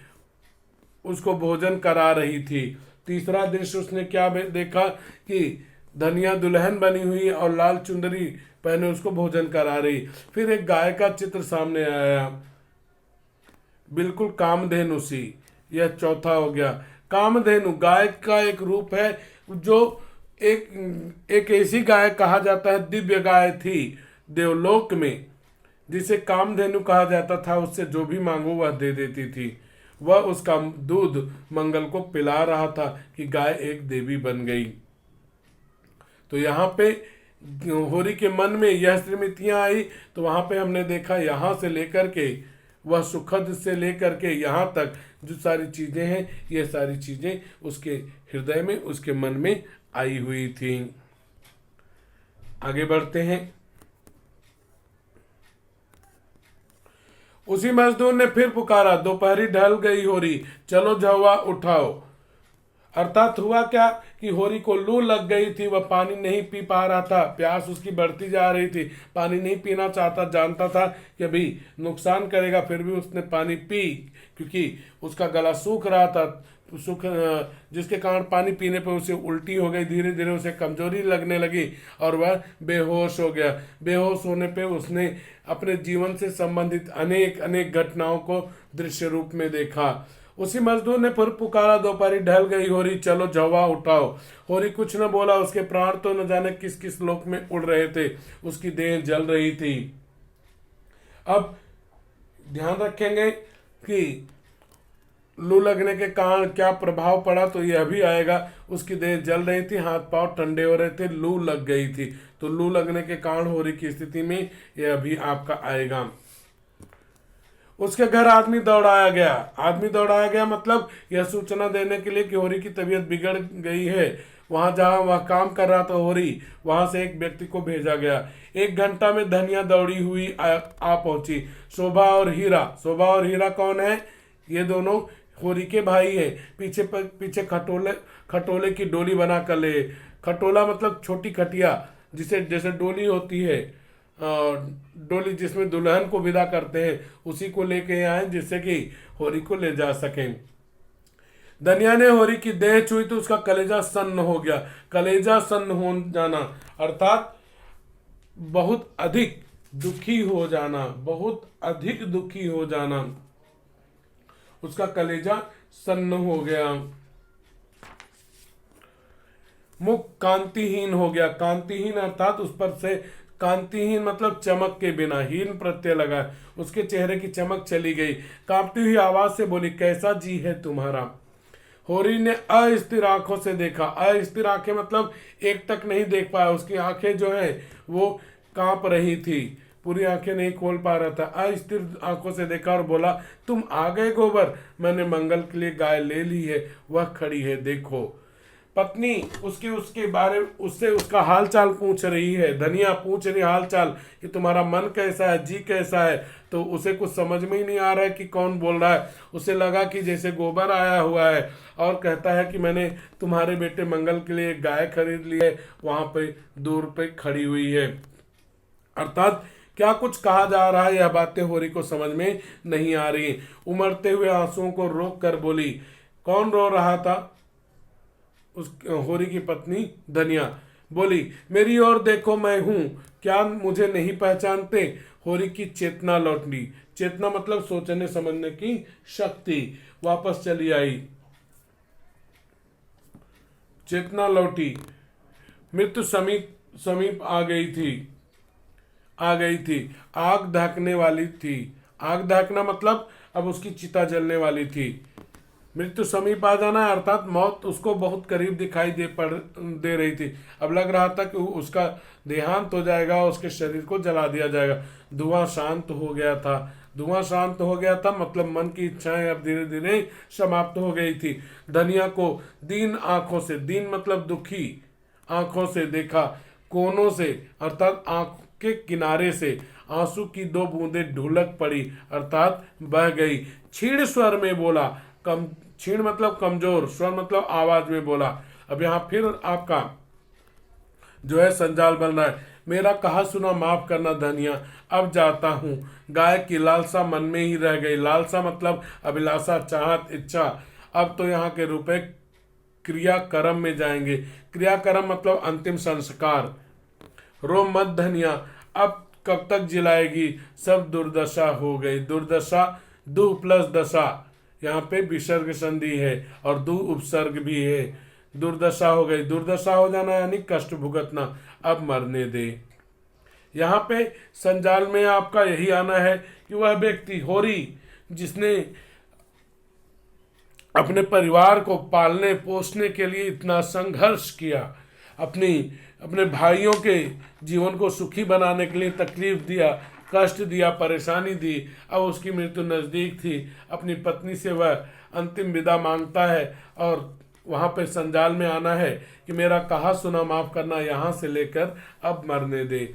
उसको भोजन करा रही थी। तीसरा दृश्य उसने क्या देखा कि धनिया दुल्हन बनी हुई और लाल चुंदरी पहने उसको भोजन करा रही। फिर एक गाय का चित्र सामने आया, बिल्कुल कामधेनु सी, यह चौथा हो गया। कामधेनु गाय का एक रूप है, जो एक ऐसी गाय कहा जाता है, दिव्य गाय थी देवलोक में, जिसे कामधेनु कहा जाता था, उससे जो भी मांगो वह दे देती थी। वह उसका दूध मंगल को पिला रहा था कि गाय एक देवी बन गई। तो यहाँ पे होरी के मन में यह स्मृतियां आई, तो वहां पे हमने देखा यहाँ से लेकर के वह सुखद से लेकर के यहाँ तक जो सारी चीजें हैं, ये सारी चीजें उसके हृदय में, उसके मन में आई हुई थी। आगे बढ़ते हैं। उसी मजदूर ने फिर पुकारा, दोपहरी ढल गई होरी, चलो झवा उठाओ। अर्थात हुआ क्या कि होरी को लू लग गई थी, वह पानी नहीं पी पा रहा था, प्यास उसकी बढ़ती जा रही थी, पानी नहीं पीना चाहता, जानता था कि अभी नुकसान करेगा, फिर भी उसने पानी पी क्योंकि उसका गला सूख रहा था, जिसके कारण पानी पीने पर उसे उल्टी हो गई, धीरे धीरे उसे कमजोरी लगने लगी और वह बेहोश हो गया। बेहोश होने पे उसने अपने जीवन से संबंधित अनेक अनेक घटनाओं को दृश्य रूप में देखा। उसी मजदूर ने फिर पुकारा, दोपहरी ढल गई होरी, चलो झवा उठाओ। होरी कुछ न बोला, उसके प्राण तो न जाने किस किस लोक में उड़ रहे थे, उसकी देह जल रही थी। अब ध्यान रखेंगे कि लू लगने के कारण क्या प्रभाव पड़ा, तो यह भी आएगा। उसकी देह जल रही थी, हाथ पांव ठंडे हो रहे थे, लू लग गई थी, तो लू लगने के कारण होरी की स्थिति में यह भी आपका आएगा। उसके घर आदमी दौड़ाया गया। आदमी दौड़ाया गया मतलब यह सूचना देने के लिए कि होरी की तबीयत बिगड़ गई है। वहां जहां वह काम कर रहा था होरी, वहां से एक व्यक्ति को भेजा गया। 1 घंटा में धनिया दौड़ी हुई आ पहुंची। शोभा और हीरा कौन है? ये दोनों होरी के भाई है। पीछे खटोले की डोली बना कर ले। खटोला मतलब छोटी खटिया, जिसे जैसे डोली होती है, डोली जिसमें दुल्हन को विदा करते हैं, उसी को लेके आए जिससे कि होरी को ले जा सकें। धनिया ने होरी की देह छुई तो उसका कलेजा सन्न हो गया। कलेजा सन्न हो जाना अर्थात बहुत अधिक दुखी हो जाना, बहुत अधिक दुखी हो जाना। उसका कलेजा सन्न हो गया। मुख कांतिहीन हो गया। कांतिहीन अर्थात उस पर से, कांतिहीन मतलब चमक के बिना, हीन प्रत्यय लगा, उसके चेहरे की चमक चली गई। कांपती हुई आवाज से बोली, कैसा जी है तुम्हारा? होरी ने अस्थिर आंखों से देखा। अस्थिर आंखें मतलब एक तक नहीं देख पाया, उसकी आंखें जो है वो कांप रही थी, पूरी आंखें नहीं खोल पा रहा था। अस्थिर आंखों से देखा और बोला, तुम आ गए गोबर, मैंने मंगल के लिए गाय ले ली है, वह खड़ी है, देखो। पत्नी उसके बारे उससे उसका हालचाल पूछ रही है। धनिया पूछ रही हालचाल कि तुम्हारा मन कैसा है, जी कैसा है। तो उसे कुछ समझ में ही नहीं आ रहा है कि कौन बोल रहा है। उसे लगा कि जैसे गोबर आया हुआ है और कहता है कि मैंने तुम्हारे बेटे मंगल के लिए गाय खरीद ली है, वहां पे दूर पे खड़ी हुई है। अर्थात क्या कुछ कहा जा रहा है, यह बातें होरी को समझ में नहीं आ रही। उमड़ते हुए आंसुओं को रोक कर बोली, कौन रो रहा था? उस होरी की पत्नी धनिया बोली, मेरी ओर देखो, मैं हूं, क्या मुझे नहीं पहचानते? होरी की चेतना लौटी। चेतना मतलब सोचने समझने की शक्ति वापस चली आई। चेतना लौटी। मृत्यु समीप समीप आ गई थी। आग ढकने वाली थी। आग ढकना मतलब अब उसकी चिता जलने वाली थी। मृत्यु समीप आ जाना अर्थात मौत उसको बहुत करीब दिखाई दे रही थी। अब लग रहा था कि उसका देहांत हो जाएगा, उसके शरीर को जला दिया जाएगा। धुआं शांत हो गया था मतलब मन की इच्छाएं अब धीरे धीरे समाप्त हो गई थी। धनिया को दीन आंखों से, दीन मतलब दुखी आंखों से देखा। कोनों से अर्थात आंख के किनारे से आंसू की 2 बूंदें ढुलक पड़ी अर्थात बह गई। क्षीण स्वर में बोला, क्षीण मतलब कमजोर, स्वर मतलब आवाज में बोला। अब यहां फिर आपका जो है संजाल बन रहा है। मेरा कहा सुना माफ करना धनिया, अब जाता हूं। गाय की लालसा मन में ही रह गई। लालसा मतलब अभिलाषा, चाहत, इच्छा। अब तो यहाँ के रुपए क्रियाक्रम में जाएंगे। क्रियाक्रम मतलब अंतिम संस्कार। रो मत धनिया, अब कब तक जिलाएगी? सब दुर्दशा हो गई। दुर्दशा दु प्लस दशा, यहाँ पे विसर्ग संधि है और दु उपसर्ग भी है। दुर्दशा हो गई। दुर्दशा हो जाना यानी कष्ट भुगतना, अब मरने दे। यहाँ पे संजाल में आपका यही आना है कि वह व्यक्ति होरी जिसने अपने परिवार को पालने पोसने के लिए इतना संघर्ष किया, अपने भाइयों के जीवन को सुखी बनाने के लिए तकलीफ दिया, कष्ट दिया, परेशानी दी। अब उसकी मृत्यु नज़दीक थी। अपनी पत्नी से वह अंतिम विदा मांगता है और वहाँ पे संजाल में आना है कि मेरा कहा सुना माफ करना, यहाँ से लेकर अब मरने दे।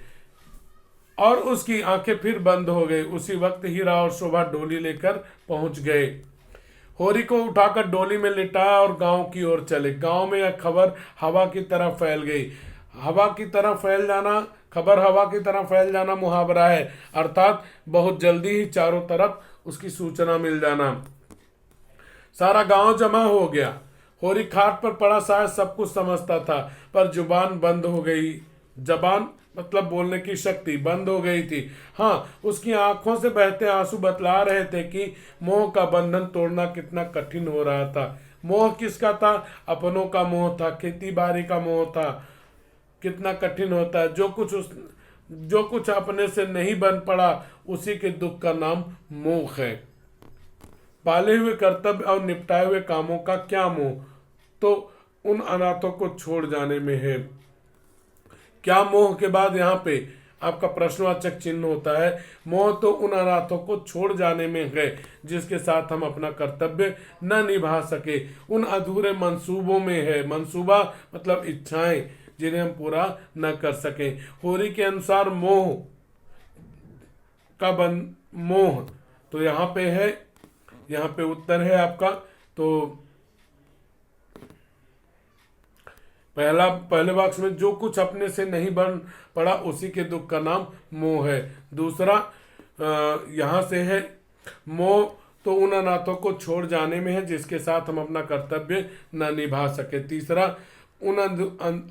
और उसकी आंखें फिर बंद हो गई। उसी वक्त हीरा और शोभा डोली लेकर पहुंच गए। होरी को उठाकर डोली में लिटाया और गांव की ओर चले। गांव में यह खबर हवा की तरह फैल गई। हवा की तरह फैल जाना, खबर हवा की तरह फैल जाना मुहावरा है, अर्थात बहुत जल्दी ही चारों तरफ उसकी सूचना मिल जाना। सारा गांव जमा हो गया। होरी खाट पर पड़ा शायद सब कुछ समझता था, पर जुबान बंद हो गई। जबान मतलब बोलने की शक्ति बंद हो गई थी। हाँ, उसकी आंखों से बहते आंसू बतला रहे थे कि मोह का बंधन तोड़ना कितना कठिन हो रहा था। मोह किसका था? अपनों का मोह था, खेती बाड़ी का मोह था। कितना कठिन होता है। जो कुछ अपने से नहीं बन पड़ा, उसी के दुख का नाम मोह है। पाले हुए कर्तव्य और निपटाए हुए कामों का क्या मोह? तो उन अनाथों को छोड़ जाने में है। क्या मोह के बाद यहाँ पे आपका प्रश्नवाचक चिन्ह होता है। मोह तो उन अनाथों को छोड़ जाने में है जिसके साथ हम अपना कर्तव्य न निभा सके, उन अधूरे मंसूबों में है। मंसूबा मतलब इच्छाएं जिन्हें हम पूरा न कर सके। होरी के अनुसार मोह मोह तो यहाँ पे है, यहाँ पे उत्तर है आपका। तो पहले वाक्य में जो कुछ अपने से नहीं बन पड़ा, उसी के दुख का नाम मोह है। दूसरा यहाँ से है, मोह तो उन अनाथों को छोड़ जाने में है जिसके साथ हम अपना कर्तव्य न निभा सके। तीसरा, उन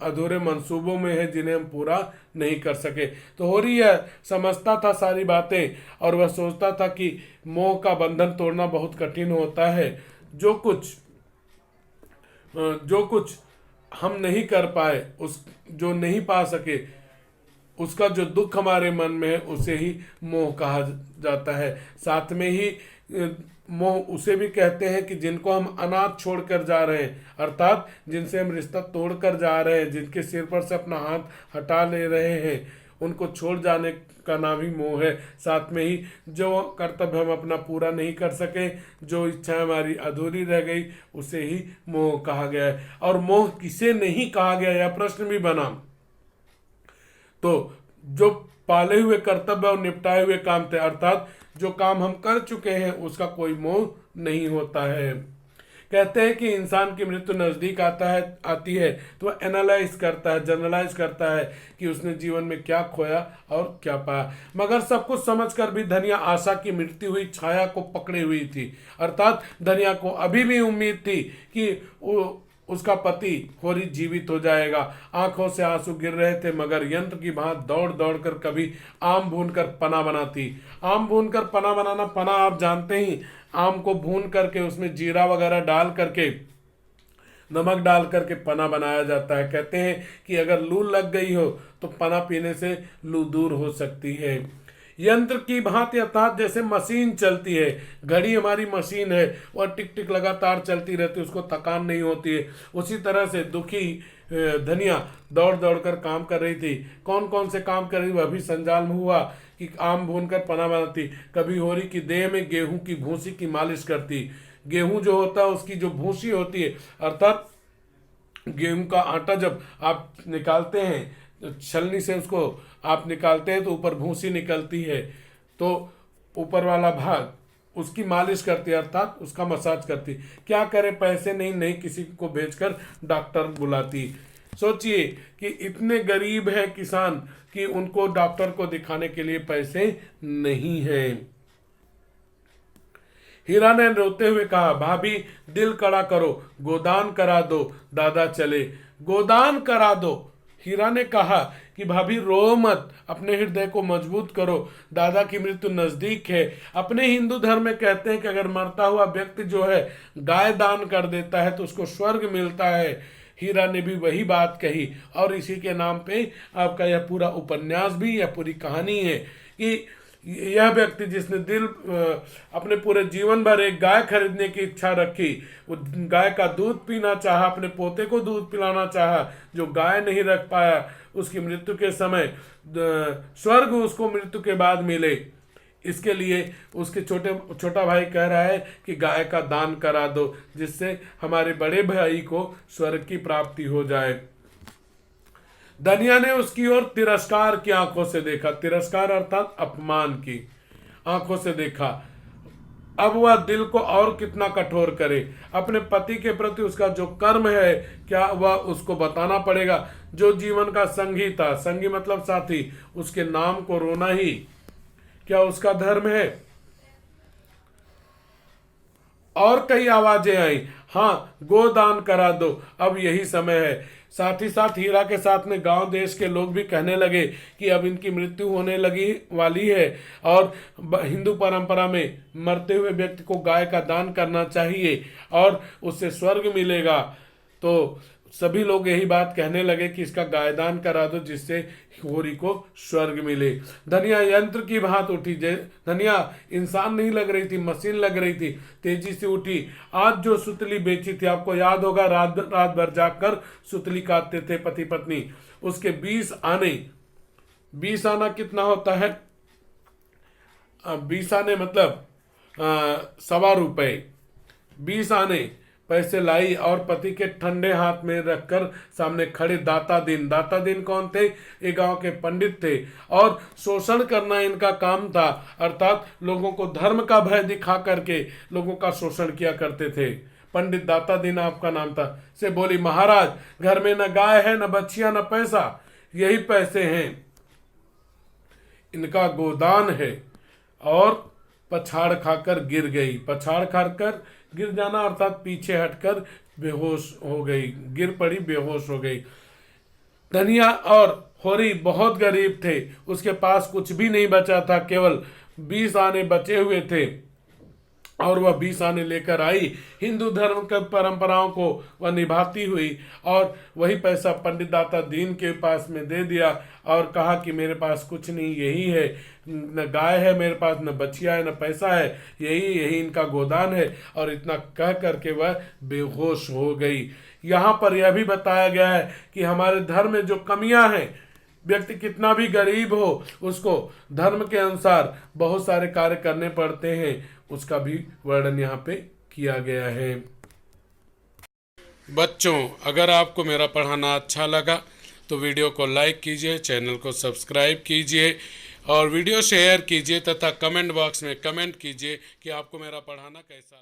अधूरे मंसूबों में है जिन्हें हम पूरा नहीं कर सके। तो होरी यह समझता था सारी बातें, और वह सोचता था कि मोह का बंधन तोड़ना बहुत कठिन होता है। जो कुछ हम नहीं कर पाए, जो नहीं पा सके, उसका जो दुख हमारे मन में है उसे ही मोह कहा जाता है। साथ में ही मोह उसे भी कहते हैं कि जिनको हम अनाथ छोड़कर जा रहे हैं, अर्थात जिनसे हम रिश्ता तोड़कर जा रहे हैं, जिनके सिर पर से अपना हाथ हटा ले रहे हैं, उनको छोड़ जाने का नाम ही मोह है। साथ में ही जो कर्तव्य हम अपना पूरा नहीं कर सके, जो इच्छा हमारी अधूरी रह गई, उसे ही मोह कहा गया है। और मोह किसे नहीं कहा गया, यह प्रश्न भी बना। तो जो पाले हुए कर्तव्य और निपटाए हुए काम थे, अर्थात जो काम हम कर चुके हैं, उसका कोई मोह नहीं होता है। कहते हैं कि इंसान की मृत्यु नजदीक आती है तो वह एनालाइज करता है, जनरलाइज करता है कि उसने जीवन में क्या खोया और क्या पाया। मगर सब कुछ समझकर भी धनिया आशा की मिटती हुई छाया को पकड़े हुई थी। अर्थात धनिया को अभी भी उम्मीद थी कि उसका पति होरी जीवित हो जाएगा। आंखों से आंसू गिर रहे थे, मगर यंत्र की भांति दौड़ दौड़ कर कभी आम भूनकर पना बनाती। आम भूनकर पना बनाना, पना आप जानते ही, आम को भून करके उसमें जीरा वगैरह डाल करके, नमक डाल करके पना बनाया जाता है। कहते हैं कि अगर लू लग गई हो तो पना पीने से लू दूर हो सकती है। यंत्र की भांति, अर्थात जैसे मशीन चलती है, घड़ी हमारी मशीन है और टिक टिक लगातार चलती रहती है, उसको थकान नहीं होती है। उसी तरह से दुखी धनिया दौड़ दौड़ कर काम कर रही थी। कौन कौन से काम कर रही, वह भी संजाल में हुआ कि आम भूनकर पना बनाती, कभी होरी की देह में गेहूं की भूसी की मालिश करती। गेहूं जो होता है उसकी जो भूसी होती है, अर्थात गेहूं का आटा जब आप निकालते हैं, छलनी से उसको आप निकालते हैं तो ऊपर भूसी निकलती है, तो ऊपर वाला भाग उसकी मालिश करती है, अर्थात उसका मसाज करती। क्या करे, पैसे नहीं किसी को भेजकर डॉक्टर बुलाती। सोचिए कि इतने गरीब है किसान कि उनको डॉक्टर को दिखाने के लिए पैसे नहीं है। हीरा ने रोते हुए कहा, भाभी दिल कड़ा करो, गोदान करा दो, दादा चले। गोदान करा दो। हीरा ने कहा कि भाभी रो मत, अपने हृदय को मजबूत करो, दादा की मृत्यु नजदीक है। अपने हिंदू धर्म में कहते हैं कि अगर मरता हुआ व्यक्ति जो है गाय दान कर देता है तो उसको स्वर्ग मिलता है। हीरा ने भी वही बात कही, और इसी के नाम पे आपका यह पूरा उपन्यास भी, यह पूरी कहानी है कि यह व्यक्ति जिसने अपने पूरे जीवन भर एक गाय खरीदने की इच्छा रखी, वो गाय का दूध पीना चाहा, अपने पोते को दूध पिलाना चाहा, जो गाय नहीं रख पाया, उसकी मृत्यु के समय स्वर्ग उसको मृत्यु के बाद मिले। इसके लिए उसके छोटा भाई कह रहा है कि गाय का दान करा दो, जिससे हमारे बड़े भाई को स्वर्ग की प्राप्ति हो जाए। धनिया ने उसकी ओर तिरस्कार की आंखों से देखा। तिरस्कार अर्थात अपमान की आंखों से देखा। अब वह दिल को और कितना कठोर करे। अपने पति के प्रति उसका जो कर्म है, क्या वह उसको बताना पड़ेगा? जो जीवन का संगी था, संगी मतलब साथी, उसके नाम को रोना ही क्या उसका धर्म है? और कई आवाजें आई, हाँ गोदान करा दो, अब यही समय है। साथ ही साथ हीरा के साथ में गांव देश के लोग भी कहने लगे कि अब इनकी मृत्यु होने लगी वाली है और हिंदू परंपरा में मरते हुए व्यक्ति को गाय का दान करना चाहिए और उससे स्वर्ग मिलेगा। तो सभी लोग यही बात कहने लगे कि इसका गायदान करा दो, जिससे होरी को स्वर्ग मिले। धनिया यंत्र की भांति उठी। धनिया इंसान नहीं लग रही थी, मशीन लग रही थी। तेजी से उठी। आज जो सुतली बेची थी, आपको याद होगा, रात रात भर जाकर सुतली काटते थे पति पत्नी, उसके 20 आने। 20 आना कितना होता है? 20 आने मतलब ₹1.25। 20 आने पैसे लाई और पति के ठंडे हाथ में रखकर सामने खड़े दाता दिन। दाता दिन कौन थे? ये गांव के पंडित थे और शोषण करना इनका काम था, अर्थात लोगों को धर्म का भय दिखा करके लोगों का शोषण किया करते थे। पंडित दाता दिन आपका नाम था। से बोली, महाराज घर में न गाय है, न बच्चियां, न पैसा, यही पैसे हैं, इनका गोदान है। और पछाड़ खाकर गिर गई। पछाड़ खाकर गिर जाना अर्थात पीछे हटकर बेहोश हो गई, गिर पड़ी, बेहोश हो गई। धनिया और होरी बहुत गरीब थे, उसके पास कुछ भी नहीं बचा था, केवल 20 आने बचे हुए थे और वह 20 आने लेकर आई। हिंदू धर्म के परंपराओं को वह निभाती हुई और वही पैसा पंडित दाता दीन के पास में दे दिया और कहा कि मेरे पास कुछ नहीं, यही है, न गाय है मेरे पास, न बच्चिया है, न पैसा है, यही इनका गोदान है। और इतना कह करके वह बेहोश हो गई। यहाँ पर यह भी बताया गया है कि हमारे धर्म में जो कमियां हैं, व्यक्ति कितना भी गरीब हो, उसको धर्म के अनुसार बहुत सारे कार्य करने पड़ते हैं, उसका भी वर्णन यहाँ पे किया गया है। बच्चों, अगर आपको मेरा पढ़ाना अच्छा लगा तो वीडियो को लाइक कीजिए, चैनल को सब्सक्राइब कीजिए और वीडियो शेयर कीजिए तथा कमेंट बॉक्स में कमेंट कीजिए कि आपको मेरा पढ़ाना कैसा